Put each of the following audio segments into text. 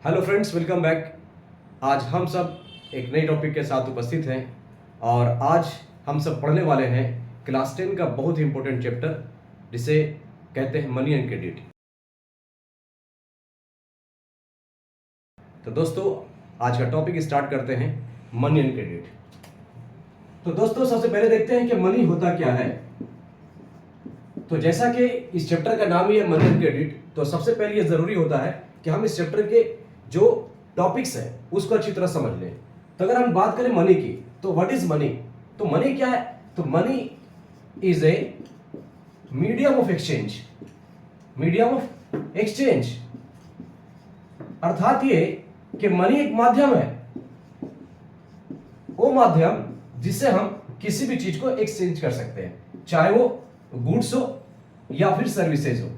Hello friends, welcome back. आज हम सब एक नई टॉपिक के साथ उपस्थित हैं और आज हम सब पढ़ने वाले हैं क्लास 10 का बहुत ही इंपॉर्टेंट चैप्टर जिसे कहते हैं मनी एंड क्रेडिट। तो दोस्तों, आज का टॉपिक स्टार्ट करते हैं मनी एंड क्रेडिट। तो दोस्तों, सबसे पहले देखते हैं कि मनी होता क्या है। तो जैसा कि इस चैप्टर का नाम ही है मनी एंड क्रेडिट, तो सबसे पहले ये जरूरी होता है कि हम इस चैप्टर के जो टॉपिक्स है उसको अच्छी तरह समझ लें। तो अगर हम बात करें मनी की, तो व्हाट इज मनी? तो मनी क्या है? तो money is a medium of exchange. Medium of exchange अर्थात ये कि मनी एक माध्यम है, वो माध्यम जिससे हम किसी भी चीज को एक्सचेंज कर सकते हैं, चाहे वो गुड्स हो या फिर सर्विसेज हो।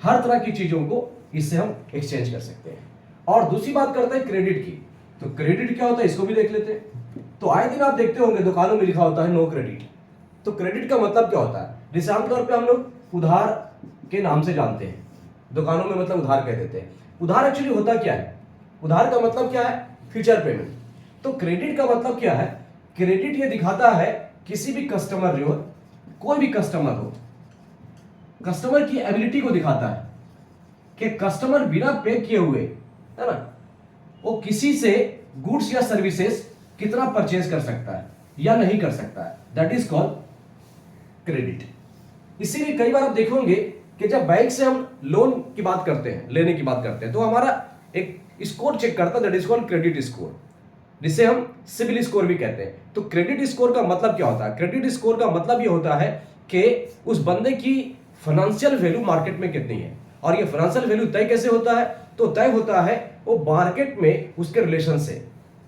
हर तरह की चीजों को इससे हम एक्सचेंज कर सकते हैं। और दूसरी बात करते हैं क्रेडिट की। तो क्रेडिट क्या होता है, इसको भी देख लेते हैं। तो आए दिन आप देखते होंगे दुकानों में लिखा होता है नो क्रेडिट। तो क्रेडिट का मतलब क्या होता है? जिसे आमतौर पे हम लोग उधार के नाम से जानते हैं, दुकानों में मतलब उधार कह देते हैं। उधार एक्चुअली होता क्या है? उधार का मतलब क्या है? Future payment. तो क्रेडिट का मतलब क्या है? क्रेडिट ये दिखाता है किसी भी कस्टमर, जो कोई भी कस्टमर हो, कस्टमर की एबिलिटी को दिखाता है कि कस्टमर बिना पे किए हुए, है ना, वो किसी से गुड्स या सर्विसेज कितना परचेज कर सकता है या नहीं कर सकता है। That is called credit. इसीलिए कई बार आप देखोगे कि जब बैंक से हम लोन की बात करते हैं, लेने की बात करते हैं, तो हमारा एक स्कोर चेक करता है, that is called credit score, जिसे हम सिबिल स्कोर भी कहते हैं। तो क्रेडिट स्कोर का मतलब क्या होता है? क्रेडिट स्कोर का मतलब ये होता है कि उस बंदे की फाइनेंशियल वैल्यू मार्केट में कितनी है। और ये फाइनेंशियल वैल्यू तय कैसे होता है? तो तय होता है वो मार्केट में उसके रिलेशन से।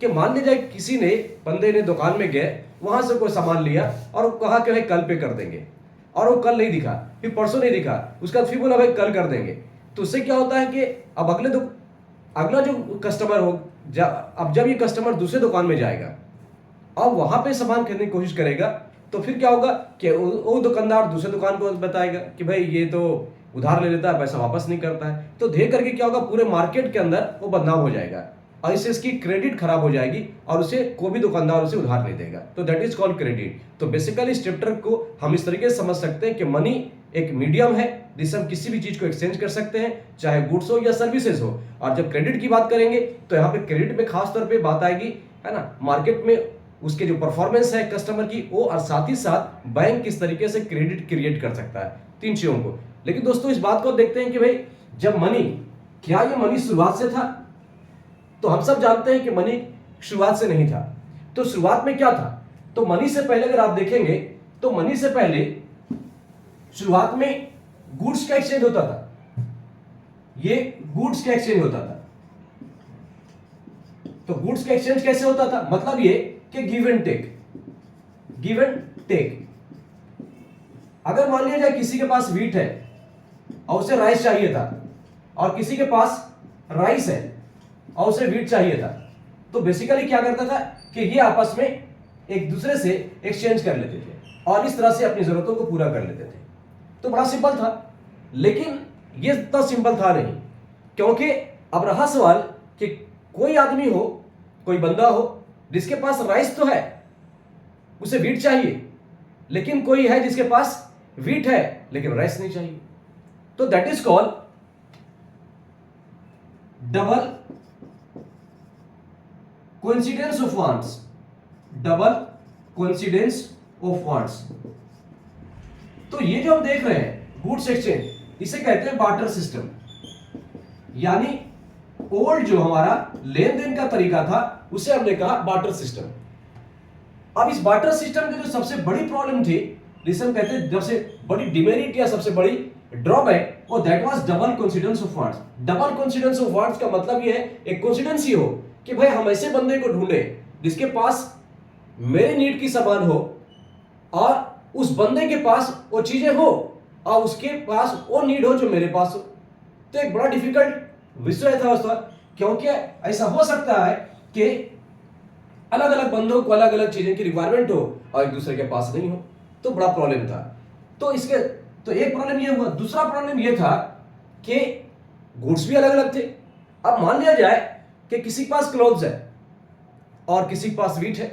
कि मान लीजिए किसी ने, बंदे ने दुकान में गए, वहां से कोई सामान लिया और वो कहा कि भाई कल पे कर देंगे, और वो कल नहीं दिखा, फिर परसों नहीं दिखा, उसका फिर बोला भाई कल कर देंगे। तो उससे क्या होता है कि अब अगला जो कस्टमर हो, अब जब ये कस्टमर दूसरे दुकान में जाएगा, अब वहां पे सामान खरीदने की कोशिश करेगा, तो फिर क्या होगा कि वो दुकानदार दूसरे दुकान को बताएगा कि भाई ये तो उधार ले लेता है, पैसा वापस नहीं करता है। तो धीरे करके क्या होगा, पूरे मार्केट के अंदर वो बदनाम हो जाएगा और इससे इसकी क्रेडिट खराब हो जाएगी और उसे कोई भी दुकानदार उसे उधार नहीं देगा। तो दैट इज कॉल्ड क्रेडिट। तो बेसिकली इस चैप्टर को हम इस तरीके से समझ सकते हैं कि मनी एक मीडियम है जिससे हम किसी भी चीज को एक्सचेंज कर सकते हैं, चाहे गुड्स हो या सर्विसेज हो। और जब क्रेडिट की बात करेंगे तो यहाँ पे क्रेडिट में खास तौर पे बात आएगी, है ना, मार्केट में उसके जो परफॉर्मेंस है कस्टमर की वो, और साथ ही साथ बैंक किस तरीके से क्रेडिट क्रिएट कर सकता है, तीन चीजों को। लेकिन दोस्तों, इस बात को देखते हैं कि भाई जब मनी, क्या ये मनी शुरुआत से था? तो हम सब जानते हैं कि मनी शुरुआत से नहीं था। तो शुरुआत में क्या था? तो मनी से पहले अगर आप देखेंगे तो मनी से पहले शुरुआत में गुड्स का एक्सचेंज होता था। ये गुड्स का एक्सचेंज होता था। तो गुड्स का एक्सचेंज कैसे होता था? मतलब ये कि give and take, give and take. अगर मान लिया जाए किसी के पास व्हीट है और उसे राइस चाहिए था, और किसी के पास राइस है और उसे व्हीट चाहिए था, तो बेसिकली क्या करता था कि ये आपस में एक दूसरे से एक्सचेंज कर लेते थे और इस तरह से अपनी जरूरतों को पूरा कर लेते थे। तो बड़ा सिंपल था। लेकिन ये इतना सिंपल था नहीं, क्योंकि अब रहा सवाल कि कोई आदमी हो, कोई बंदा हो जिसके पास राइस तो है, उसे व्हीट चाहिए, लेकिन कोई है जिसके पास व्हीट है लेकिन राइस नहीं चाहिए। तो that is called double coincidence of wants. Double coincidence of wants. तो ये जो हम देख रहे हैं गुड्स एक्सचेंज, इसे कहते हैं बार्टर सिस्टम। यानी ओल्ड जो हमारा लेन देन का तरीका था उसे हमने कहा बार्टर सिस्टम। अब इस बार्टर सिस्टम की जो सबसे बड़ी प्रॉब्लम थी, जिसे हम कहते हैं सबसे बड़ी डिमेरिट या सबसे बड़ी ड्रॉबैक, वो that was double coincidence of wants. Double coincidence of wants का मतलब ये है, एक कोइंसिडेंस ही हो कि भाई हम ऐसे बंदे को ढूंढे जिसके पास मेरे नीड की सामान हो और उस बंदे के पास वो चीजें हो और उसके पास वो नीड हो जो मेरे पास हो। तो एक बड़ा डिफिकल्ट विषय था उसका, क्योंकि ऐसा हो सकता है कि अलग अलग बंदों को अलग अलग चीजें की रिक्वायरमेंट हो और एक दूसरे के पास नहीं हो। तो बड़ा प्रॉब्लम था। तो एक प्रॉब्लम ये हुआ। दूसरा प्रॉब्लम ये था कि गुड्स भी अलग अलग थे, अब मान लिया जाए कि किसी के पास क्लोथ्स है और किसी के पास वीट है,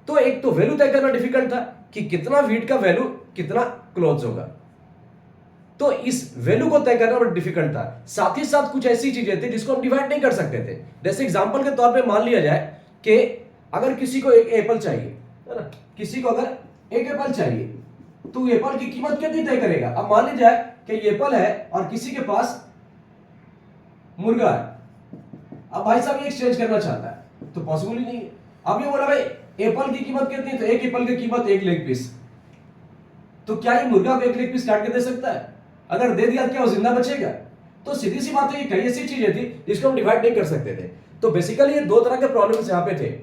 तो एक तो वैल्यू तय करना डिफिकल्ट था कि कितना वीट का वैल्यू कितना क्लोथ्स होगा, तो इस वैल्यू को तय करना बड़ा डिफिकल्ट था। साथ ही साथ कुछ ऐसी चीजें थी जिसको हम डिवाइड नहीं कर सकते थे। जैसे एग्जांपल के तौर पे मान लिया जाए कि अगर किसी को एक एप्पल चाहिए, है ना, किसी को अगर एक एप्पल चाहिए तो एप्पल की कीमत कितनी तय करेगा। अब मान लीजिए जाए कि ये एप्पल है और किसी के पास मुर्गा है, अब भाई साहब ये एक्सचेंज करना चाहता है तो पॉसिबल ही नहीं है। अब ये बोला भाई एप्पल की कीमत कितनी, तो एक एप्पल की कीमत 1 लेग पीस, तो क्या ये मुर्गा को 1 लेग पीस काट के दे सकता है? अगर दे दिया क्या वो जिंदा बचेगा? तो सीधी सी बात है, ये कई ऐसी चीजें थी जिसको हम डिवाइड नहीं कर सकते थे। तो बेसिकली ये 2 तरह के प्रॉब्लम्स यहाँ पे थे।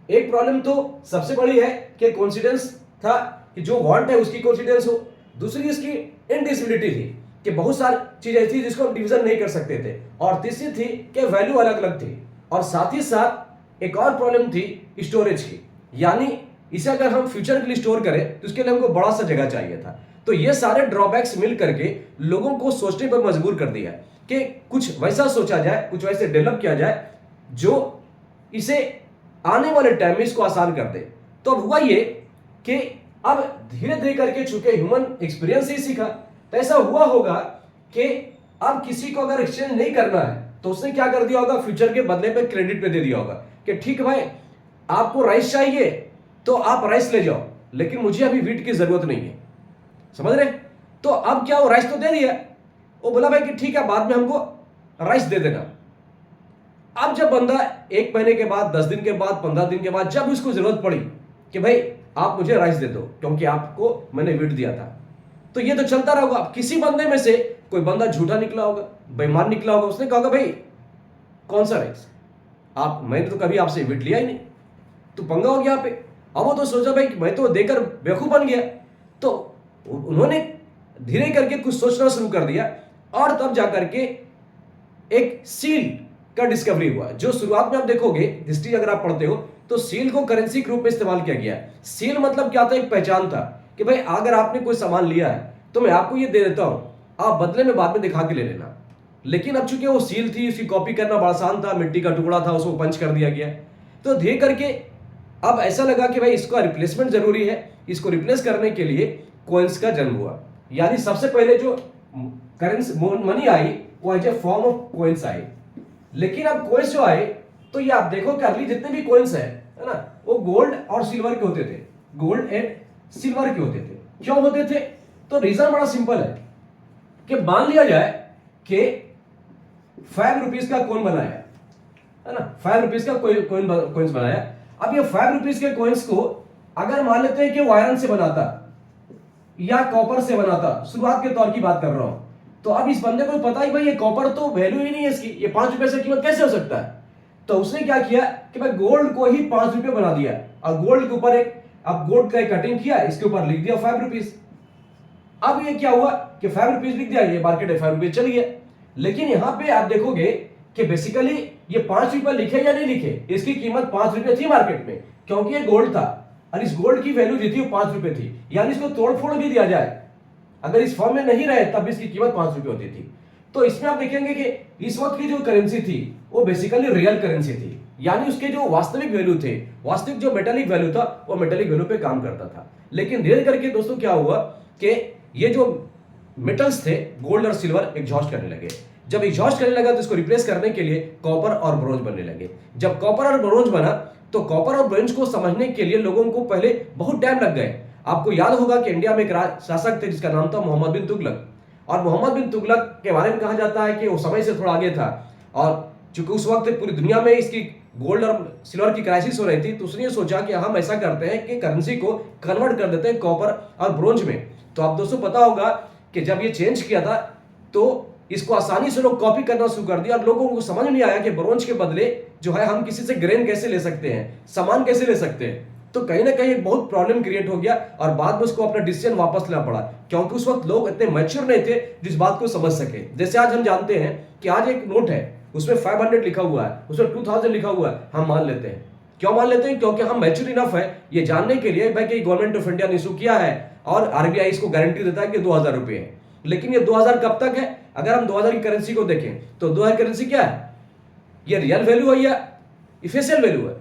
एक प्रॉब्लम तो सबसे बड़ी है कि कोइंसिडेंस था कि जो वांट है उसकी कोइंसिडेंस हो, दूसरी इसकी इनडिविजिबिलिटी थी कि बहुत सारी चीजें ऐसी जिसको हम डिवीजन नहीं कर सकते थे, और तीसरी थी कि वैल्यू अलग अलग थी, और साथ ही साथ एक और प्रॉब्लम थी स्टोरेज की, यानी इसे अगर हम फ्यूचर के लिए स्टोर करें तो उसके लिए हमको बड़ा सा जगह चाहिए था। तो ये सारे ड्रॉबैक्स मिल करके लोगों को सोचने पर मजबूर कर दिया कि कुछ वैसा सोचा जाए, कुछ वैसे डेवलप किया जाए जो इसे आने वाले टाइम में इसको आसान कर दे। तो अब हुआ ये कि अब धीरे धीरे करके चूंकि ह्यूमन एक्सपीरियंस ही सीखा, तो ऐसा हुआ होगा कि अब किसी को अगर एक्सचेंज नहीं करना है तो उसने क्या कर दिया होगा, फ्यूचर के बदले पे क्रेडिट पे दे दिया होगा कि ठीक है भाई आपको राइस चाहिए तो आप राइस ले जाओ, लेकिन मुझे अभी वीट की जरूरत नहीं है, समझ रहे? तो अब क्या, वो राइस तो दे दिया, वो बोला भाई कि ठीक है बाद में हमको राइस दे देना। अब जब बंदा 1 महीने के बाद, 10 दिन के बाद, 15 दिन के बाद जब उसको जरूरत पड़ी कि भाई आप मुझे राइस दे दो क्योंकि आपको मैंने वीट दिया था, तो ये तो चलता रहेगा। किसी बंदे में से कोई बंदा झूठा निकला होगा, बेईमान निकला होगा, उसने कहा भाई कौन सा राइस, आप, मैंने तो कभी आपसे वीट लिया ही नहीं, तो पंगा हो गया यहाँ पे। अब वो तो सोचा भाई मैं तो देकर बेवकूफ बन गया, तो उन्होंने धीरे करके कुछ सोचना शुरू कर दिया, और तब जाकर के एक सील का डिस्कवरी हुआ, जो शुरुआत में आप देखोगे हिस्ट्री अगर आप पढ़ते हो तो सील को करेंसी के रूप में इस्तेमाल किया गया। सील मतलब क्या था, एक पहचान था कि भाई अगर आपने कोई सामान लिया है तो मैं आपको ये दे देता हूं, आप बदले में बाद में दिखा के ले लेना। लेकिन अब चूंकि वो सील थी, उसकी कॉपी करना बड़ा आसान था, मिट्टी का टुकड़ा था, उसको पंच कर दिया गया, तो धीरे करके अब ऐसा लगा कि भाई इसका रिप्लेसमेंट जरूरी है। इसको रिप्लेस करने के लिए कॉइन्स का जन्म हुआ, यानी सबसे पहले जो करेंसी मनी आई वो as a form of coins आई। लेकिन अब कॉइन्स जो आए तो ये आप देखो कि अर्ली जितने भी कॉइन्स है ना, वो गोल्ड और सिल्वर के होते थे, गोल्ड एंड सिल्वर के होते थे। क्यों होते थे? तो रीजन बड़ा सिंपल है कि मान लिया जाए कि 5 रुपीज का कॉइन बनाया है ना, 5 रुपीज का कॉइन्स बनाया। अब ये 5 रुपीज के कॉइन्स को अगर मान लेते हैं कि वो आयरन से बनाता या कॉपर से बनाता, शुरुआत के तौर की बात कर रहा हूं, तो अब इस बंदे को पता ही भाई ये कॉपर तो वैल्यू ही नहीं है इसकी, ये 5 रुपए से कीमत कैसे हो सकता है? तो उसने क्या किया कि भाई गोल्ड को ही 5 रुपए बना दिया, और गोल्ड के ऊपर एक, अब गोल्ड का एक कटिंग किया, इसके ऊपर लिख दिया 5 रुपीज। अब ये क्या हुआ कि 5 रुपीज लिख दिया, ये मार्केट है 5 रुपीज चल गया। लेकिन यहां पे आप देखोगे कि बेसिकली ये 5 रुपए लिखे या नहीं लिखे, इसकी कीमत 5 रुपए थी मार्केट में, क्योंकि ये गोल्ड था और इस गोल्ड की वैल्यू जो थी वो 5 रुपए थी। यानी इसको तोड़फोड़ भी दिया जाए, अगर इस फॉर्म में नहीं रहे तब इसकी कीमत 5 रुपए होती थी। तो इसमें आप देखेंगे कि इस वक्त की जो करेंसी थी वो बेसिकली रियल करेंसी थी, यानी उसके जो वास्तविक वैल्यू थे, वास्तविक जो मेटेलिक वैल्यू था वो मेटेलिक वैल्यू पे काम करता था। लेकिन धीरे करके दोस्तों क्या हुआ कि ये जो मेटल्स थे गोल्ड और सिल्वर एग्जॉस्ट करने लगे। जब एग्जॉस्ट करने लगा तो इसको रिप्लेस करने के लिए कॉपर और ब्रोंज बनने लगे। जब कॉपर और ब्रोंज बना तो कॉपर और ब्रोंज को समझने के लिए लोगों को पहले बहुत टाइम लग गए। आपको याद होगा कि इंडिया में एक शासक थे जिसका नाम था मोहम्मद बिन तुगलक, और मोहम्मद बिन तुगलक के बारे में कहा जाता है कि वो समय से थोड़ा आगे था, और चूंकि उस वक्त पूरी दुनिया में इसकी गोल्ड और सिल्वर की क्राइसिस हो रही थी, तो उसने सोचा कि हम ऐसा करते हैं कि करेंसी को कन्वर्ट कर देते हैं कॉपर और ब्रोंज में। तो आप दोस्तों पता होगा कि जब ये चेंज किया था तो इसको आसानी से लोग कॉपी करना शुरू कर दिया, और लोगों को समझ नहीं आया कि ब्रोंज के बदले जो है हम किसी से ग्रेन कैसे ले सकते हैं, सामान कैसे ले सकते हैं। तो कहीं ना कहीं एक बहुत प्रॉब्लम क्रिएट हो गया, और बाद में उसको अपना डिसीजन वापस लेना पड़ा, क्योंकि उस वक्त लोग इतने मैच्योर नहीं थे जिस बात को समझ सके। जैसे आज हम जानते हैं कि आज एक नोट है उसमें 500 लिखा हुआ है, उसमें 2000 लिखा हुआ है, हम मान लेते हैं। क्यों मान लेते हैं? क्योंकि हम मैच्योर इनफ है ये जानने के लिए भाई कि गवर्नमेंट ऑफ इंडिया ने इशू किया है और आरबीआई इसको गारंटी देता है कि 2000 रुपए है। लेकिन ये 2000 कब तक है? अगर हम 2000 की करेंसी को देखें तो 2000 करेंसी क्या है? ये रियल वैल्यू है या फेशियल वैल्यू है?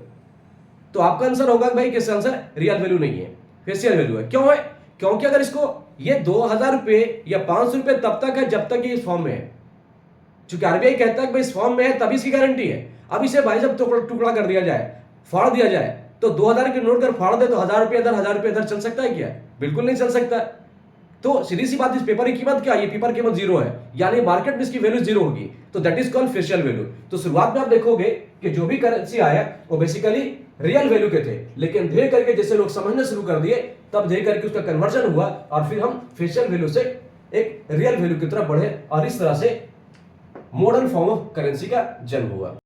तो आपका आंसर होगा भाई कि इसका आंसर रियल वैल्यू नहीं है, फेशियल वैल्यू है। क्यों है? क्योंकि अगर इसको ये 2000 रुपए या 500 रुपए तब तक है जब तक ये इस फॉर्म में है। चूंकि आरबीआई कहता है कि भाई इस फॉर्म में है तभी इसकी गारंटी है। अब इसे भाई जब टुकड़ा कर दिया जाए, फाड़ दिया जाए, तो 2000 के नोट कर फाड़ दे तो 1000 रुपए इधर 1000 रुपए इधर चल सकता है क्या? बिल्कुल नहीं चल सकता। तो सीधी सी बात, इस पेपर की कीमत क्या है? ये पेपर कीमत जीरो है, यानी मार्केट में इसकी वैल्यू जीरो होगी। तो that is called facial value. तो शुरुआत में आप देखोगे कि जो भी करेंसी आया वो बेसिकली रियल वैल्यू के थे, लेकिन धीरे करके जैसे लोग समझना शुरू कर दिए तब धीरे करके उसका कन्वर्जन हुआ और फिर हम फेशियल वैल्यू से एक रियल वैल्यू की तरफ बढ़े और इस तरह से मॉडर्न फॉर्म ऑफ करेंसी का जन्म हुआ।